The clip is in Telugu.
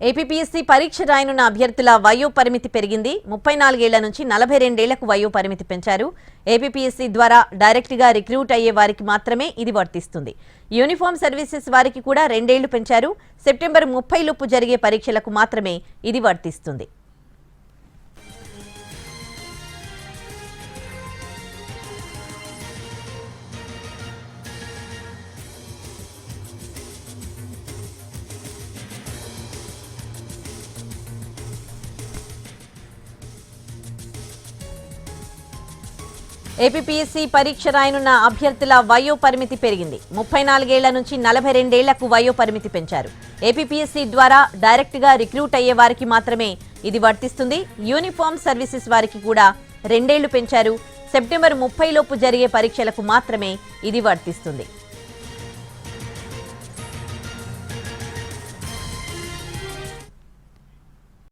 ఏపీపీఎస్సీ పరీక్ష రాయనున్న అభ్యర్థుల వయో పరిమితి పెరిగింది. 34 ఏళ్ల నుంచి 42 ఏళ్లకు వయో పరిమితి పెంచారు. ఏపీపీఎస్సీ ద్వారా డైరెక్ట్ గా రిక్రూట్ అయ్యే వారికి మాత్రమే ఇది వర్తిస్తుంది. యూనిఫామ్ సర్వీసెస్ వారికి కూడా 2 ఏళ్లు పెంచారు. సెప్టెంబర్ 30 లోపు జరిగే పరీక్షలకు మాత్రమే ఇది వర్తిస్తుంది. ఏపీపీఎస్సీ పరీక్ష రాయనున్న అభ్యర్థుల వయో పరిమితి పెరిగింది. 34 ఏళ్ల నుంచి 42 ఏళ్లకు వయో పరిమితి పెంచారు. ఏపీపీఎస్సీ ద్వారా డైరెక్ట్ గా రిక్రూట్ అయ్యే వారికి మాత్రమే ఇది వర్తిస్తుంది. యూనిఫామ్ సర్వీసెస్ వారికి కూడా 2 ఏళ్లు పెంచారు. సెప్టెంబర్ 30 లోపు జరిగే పరీక్షలకు మాత్రమే ఇది వర్తిస్తుంది.